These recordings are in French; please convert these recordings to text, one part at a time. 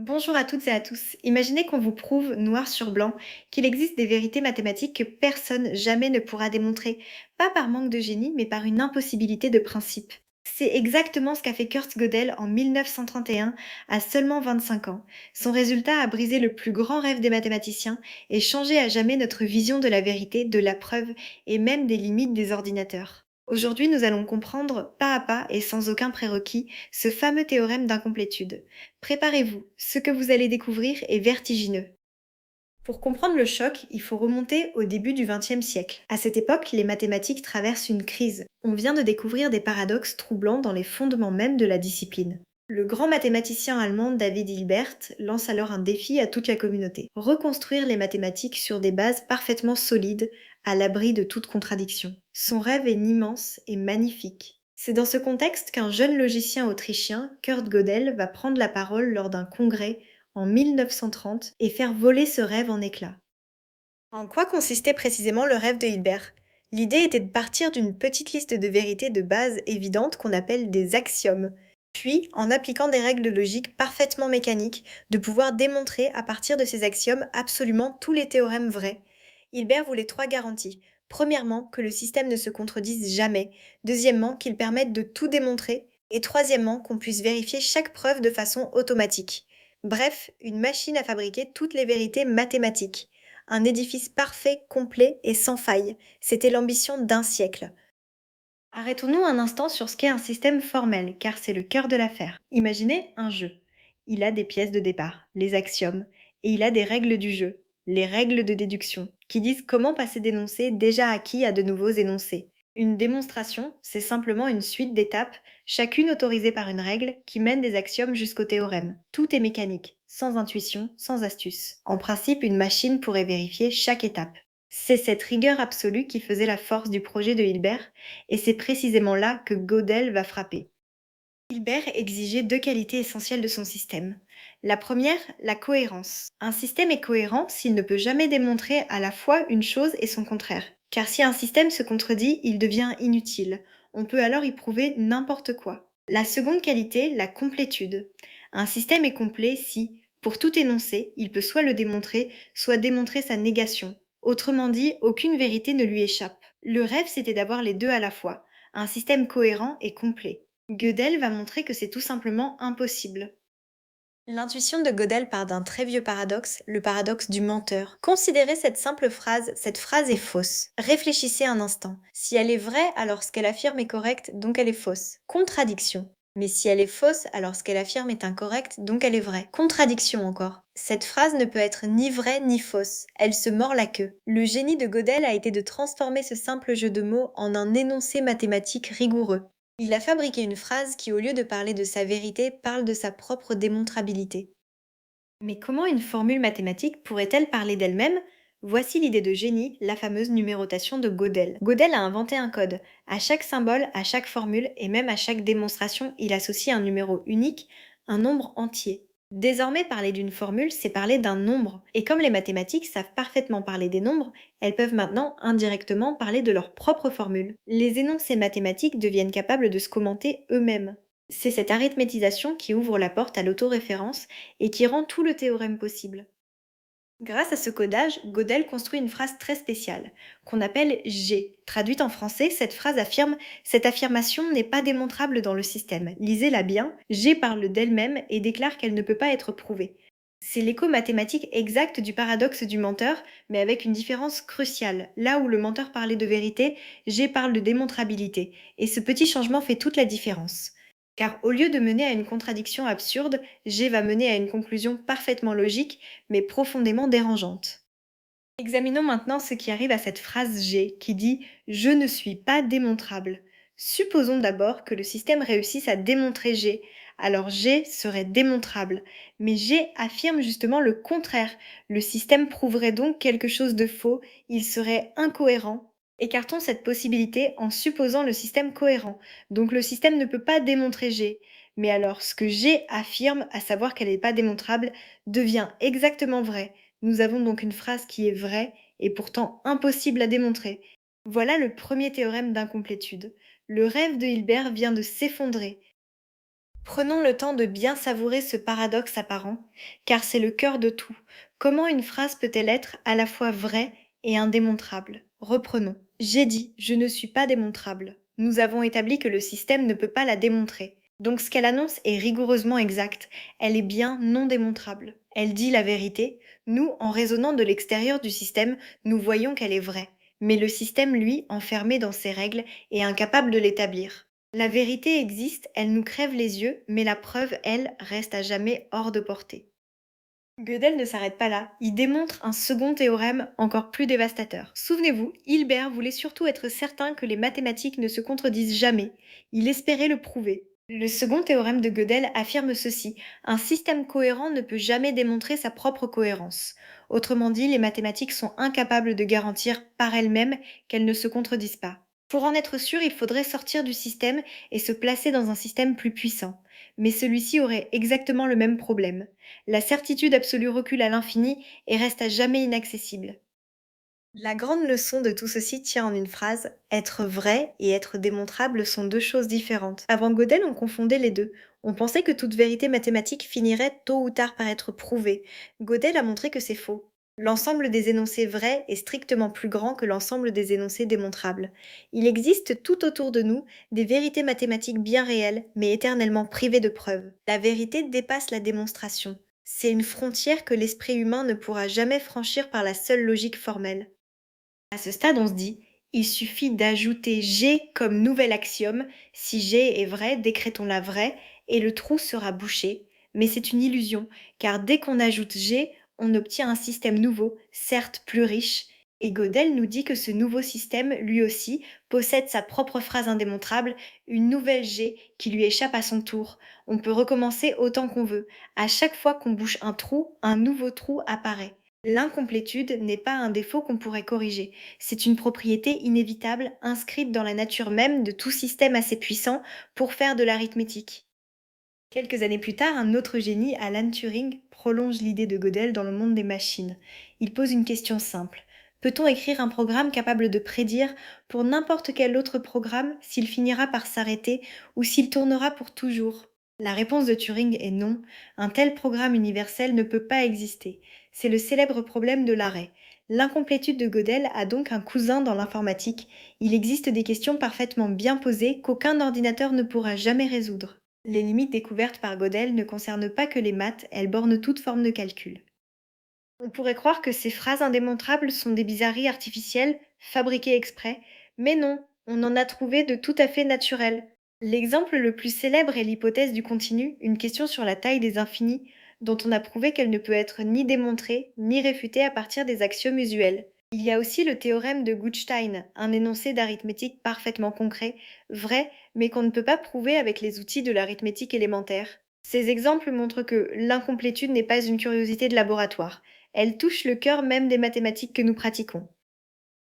Bonjour à toutes et à tous. Imaginez qu'on vous prouve noir sur blanc qu'il existe des vérités mathématiques que personne jamais ne pourra démontrer, pas par manque de génie, mais par une impossibilité de principe. C'est exactement ce qu'a fait Kurt Gödel en 1931, à seulement 25 ans. Son résultat a brisé le plus grand rêve des mathématiciens et changé à jamais notre vision de la vérité, de la preuve et même des limites des ordinateurs. Aujourd'hui, nous allons comprendre pas à pas et sans aucun prérequis ce fameux théorème d'incomplétude. Préparez-vous, ce que vous allez découvrir est vertigineux. Pour comprendre le choc, il faut remonter au début du XXe siècle. À cette époque, les mathématiques traversent une crise. On vient de découvrir des paradoxes troublants dans les fondements même de la discipline. Le grand mathématicien allemand David Hilbert lance alors un défi à toute la communauté. Reconstruire les mathématiques sur des bases parfaitement solides, à l'abri de toute contradiction. Son rêve est immense et magnifique. C'est dans ce contexte qu'un jeune logicien autrichien, Kurt Gödel, va prendre la parole lors d'un congrès en 1930 et faire voler ce rêve en éclats. En quoi consistait précisément le rêve de Hilbert? L'idée était de partir d'une petite liste de vérités de base évidentes qu'on appelle des axiomes, puis, en appliquant des règles logiques parfaitement mécaniques, de pouvoir démontrer à partir de ces axiomes absolument tous les théorèmes vrais. Hilbert voulait trois garanties. Premièrement, que le système ne se contredise jamais. Deuxièmement, qu'il permette de tout démontrer. Et troisièmement, qu'on puisse vérifier chaque preuve de façon automatique. Bref, une machine à fabriquer toutes les vérités mathématiques. Un édifice parfait, complet et sans faille. C'était l'ambition d'un siècle. Arrêtons-nous un instant sur ce qu'est un système formel, car c'est le cœur de l'affaire. Imaginez un jeu. Il a des pièces de départ, les axiomes, et il a des règles du jeu, les règles de déduction, qui disent comment passer d'énoncés déjà acquis à de nouveaux énoncés. Une démonstration, c'est simplement une suite d'étapes, chacune autorisée par une règle, qui mène des axiomes jusqu'au théorème. Tout est mécanique, sans intuition, sans astuce. En principe, une machine pourrait vérifier chaque étape. C'est cette rigueur absolue qui faisait la force du projet de Hilbert, et c'est précisément là que Gödel va frapper. Hilbert exigeait deux qualités essentielles de son système. La première, la cohérence. Un système est cohérent s'il ne peut jamais démontrer à la fois une chose et son contraire. Car si un système se contredit, il devient inutile. On peut alors y prouver n'importe quoi. La seconde qualité, la complétude. Un système est complet si, pour tout énoncé, il peut soit le démontrer, soit démontrer sa négation. Autrement dit, aucune vérité ne lui échappe. Le rêve, c'était d'avoir les deux à la fois, un système cohérent et complet. Gödel va montrer que c'est tout simplement impossible. L'intuition de Gödel part d'un très vieux paradoxe, le paradoxe du menteur. Considérez cette simple phrase, cette phrase est fausse. Réfléchissez un instant. Si elle est vraie, alors ce qu'elle affirme est correct, donc elle est fausse. Contradiction. Mais si elle est fausse, alors ce qu'elle affirme est incorrect, donc elle est vraie. Contradiction encore. Cette phrase ne peut être ni vraie ni fausse. Elle se mord la queue. Le génie de Gödel a été de transformer ce simple jeu de mots en un énoncé mathématique rigoureux. Il a fabriqué une phrase qui, au lieu de parler de sa vérité, parle de sa propre démontrabilité. Mais comment une formule mathématique pourrait-elle parler d'elle-même? Voici l'idée de génie, la fameuse numérotation de Gödel. Gödel a inventé un code. À chaque symbole, à chaque formule et même à chaque démonstration, il associe un numéro unique, un nombre entier. Désormais, parler d'une formule, c'est parler d'un nombre. Et comme les mathématiques savent parfaitement parler des nombres, elles peuvent maintenant indirectement parler de leur propre formule. Les énoncés mathématiques deviennent capables de se commenter eux-mêmes. C'est cette arithmétisation qui ouvre la porte à l'autoréférence et qui rend tout le théorème possible. Grâce à ce codage, Gödel construit une phrase très spéciale, qu'on appelle G. Traduite en français, cette phrase affirme «Cette affirmation n'est pas démontrable dans le système. Lisez-la bien, G parle d'elle-même et déclare qu'elle ne peut pas être prouvée». C'est l'écho mathématique exact du paradoxe du menteur, mais avec une différence cruciale. Là où le menteur parlait de vérité, G parle de démontrabilité, et ce petit changement fait toute la différence. Car au lieu de mener à une contradiction absurde, G va mener à une conclusion parfaitement logique, mais profondément dérangeante. Examinons maintenant ce qui arrive à cette phrase G qui dit «Je ne suis pas démontrable». Supposons d'abord que le système réussisse à démontrer G, alors G serait démontrable. Mais G affirme justement le contraire. Le système prouverait donc quelque chose de faux, il serait incohérent. Écartons cette possibilité en supposant le système cohérent. Donc le système ne peut pas démontrer G. Mais alors ce que G affirme, à savoir qu'elle n'est pas démontrable, devient exactement vrai. Nous avons donc une phrase qui est vraie et pourtant impossible à démontrer. Voilà le premier théorème d'incomplétude. Le rêve de Hilbert vient de s'effondrer. Prenons le temps de bien savourer ce paradoxe apparent, car c'est le cœur de tout. Comment une phrase peut-elle être à la fois vraie et indémontrable? Reprenons. J'ai dit, je ne suis pas démontrable. Nous avons établi que le système ne peut pas la démontrer. Donc ce qu'elle annonce est rigoureusement exact. Elle est bien non démontrable. Elle dit la vérité. Nous, en raisonnant de l'extérieur du système, nous voyons qu'elle est vraie. Mais le système, lui, enfermé dans ses règles, est incapable de l'établir. La vérité existe, elle nous crève les yeux, mais la preuve, elle, reste à jamais hors de portée. Gödel ne s'arrête pas là, il démontre un second théorème encore plus dévastateur. Souvenez-vous, Hilbert voulait surtout être certain que les mathématiques ne se contredisent jamais. Il espérait le prouver. Le second théorème de Gödel affirme ceci: un système cohérent ne peut jamais démontrer sa propre cohérence. Autrement dit, les mathématiques sont incapables de garantir par elles-mêmes qu'elles ne se contredisent pas. Pour en être sûr, il faudrait sortir du système et se placer dans un système plus puissant. Mais celui-ci aurait exactement le même problème. La certitude absolue recule à l'infini et reste à jamais inaccessible. La grande leçon de tout ceci tient en une phrase: être vrai et être démontrable sont deux choses différentes. Avant Gödel, on confondait les deux. On pensait que toute vérité mathématique finirait tôt ou tard par être prouvée. Gödel a montré que c'est faux. L'ensemble des énoncés vrais est strictement plus grand que l'ensemble des énoncés démontrables. Il existe tout autour de nous des vérités mathématiques bien réelles, mais éternellement privées de preuves. La vérité dépasse la démonstration. C'est une frontière que l'esprit humain ne pourra jamais franchir par la seule logique formelle. À ce stade, on se dit, il suffit d'ajouter G comme nouvel axiome. Si G est vrai, décrétons-la vraie, et le trou sera bouché. Mais c'est une illusion, car dès qu'on ajoute G, on obtient un système nouveau, certes plus riche. Et Gödel nous dit que ce nouveau système, lui aussi, possède sa propre phrase indémontrable, une nouvelle G qui lui échappe à son tour. On peut recommencer autant qu'on veut. À chaque fois qu'on bouche un trou, un nouveau trou apparaît. L'incomplétude n'est pas un défaut qu'on pourrait corriger. C'est une propriété inévitable inscrite dans la nature même de tout système assez puissant pour faire de l'arithmétique. Quelques années plus tard, un autre génie, Alan Turing, prolonge l'idée de Gödel dans le monde des machines. Il pose une question simple. Peut-on écrire un programme capable de prédire pour n'importe quel autre programme s'il finira par s'arrêter ou s'il tournera pour toujours? La réponse de Turing est non. Un tel programme universel ne peut pas exister. C'est le célèbre problème de l'arrêt. L'incomplétude de Gödel a donc un cousin dans l'informatique. Il existe des questions parfaitement bien posées qu'aucun ordinateur ne pourra jamais résoudre. Les limites découvertes par Gödel ne concernent pas que les maths, elles bornent toute forme de calcul. On pourrait croire que ces phrases indémontrables sont des bizarreries artificielles, fabriquées exprès, mais non, on en a trouvé de tout à fait naturelles. L'exemple le plus célèbre est l'hypothèse du continu, une question sur la taille des infinis, dont on a prouvé qu'elle ne peut être ni démontrée ni réfutée à partir des axiomes usuels. Il y a aussi le théorème de Gutstein, un énoncé d'arithmétique parfaitement concret, vrai, mais qu'on ne peut pas prouver avec les outils de l'arithmétique élémentaire. Ces exemples montrent que l'incomplétude n'est pas une curiosité de laboratoire. Elle touche le cœur même des mathématiques que nous pratiquons.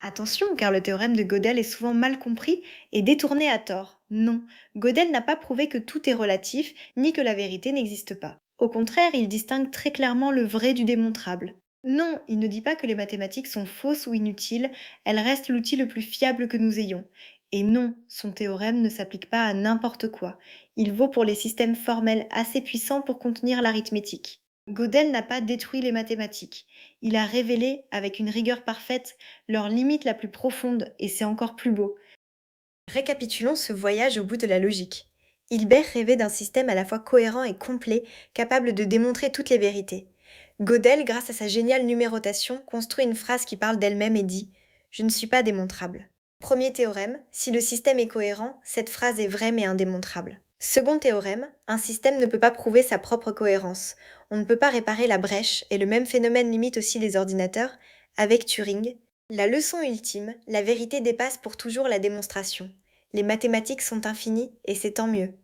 Attention, car le théorème de Gödel est souvent mal compris et détourné à tort. Non, Gödel n'a pas prouvé que tout est relatif, ni que la vérité n'existe pas. Au contraire, il distingue très clairement le vrai du démontrable. Non, il ne dit pas que les mathématiques sont fausses ou inutiles, elles restent l'outil le plus fiable que nous ayons. Et non, son théorème ne s'applique pas à n'importe quoi. Il vaut pour les systèmes formels assez puissants pour contenir l'arithmétique. Gödel n'a pas détruit les mathématiques. Il a révélé, avec une rigueur parfaite, leur limite la plus profonde, et c'est encore plus beau. Récapitulons ce voyage au bout de la logique. Hilbert rêvait d'un système à la fois cohérent et complet, capable de démontrer toutes les vérités. Gödel, grâce à sa géniale numérotation, construit une phrase qui parle d'elle-même et dit: je ne suis pas démontrable. Premier théorème, si le système est cohérent, cette phrase est vraie mais indémontrable. Second théorème, un système ne peut pas prouver sa propre cohérence. On ne peut pas réparer la brèche, et le même phénomène limite aussi les ordinateurs. Avec Turing, la leçon ultime, la vérité dépasse pour toujours la démonstration. Les mathématiques sont infinies, et c'est tant mieux.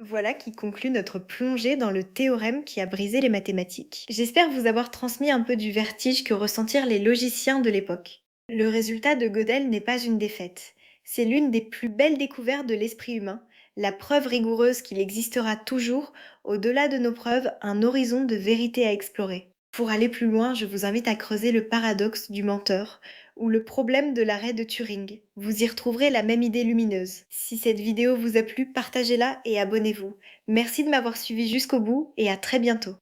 Voilà qui conclut notre plongée dans le théorème qui a brisé les mathématiques. J'espère vous avoir transmis un peu du vertige que ressentirent les logiciens de l'époque. Le résultat de Gödel n'est pas une défaite. C'est l'une des plus belles découvertes de l'esprit humain, la preuve rigoureuse qu'il existera toujours, au-delà de nos preuves, un horizon de vérité à explorer. Pour aller plus loin, je vous invite à creuser le paradoxe du menteur, ou le problème de l'arrêt de Turing. Vous y retrouverez la même idée lumineuse. Si cette vidéo vous a plu, partagez-la et abonnez-vous. Merci de m'avoir suivi jusqu'au bout et à très bientôt.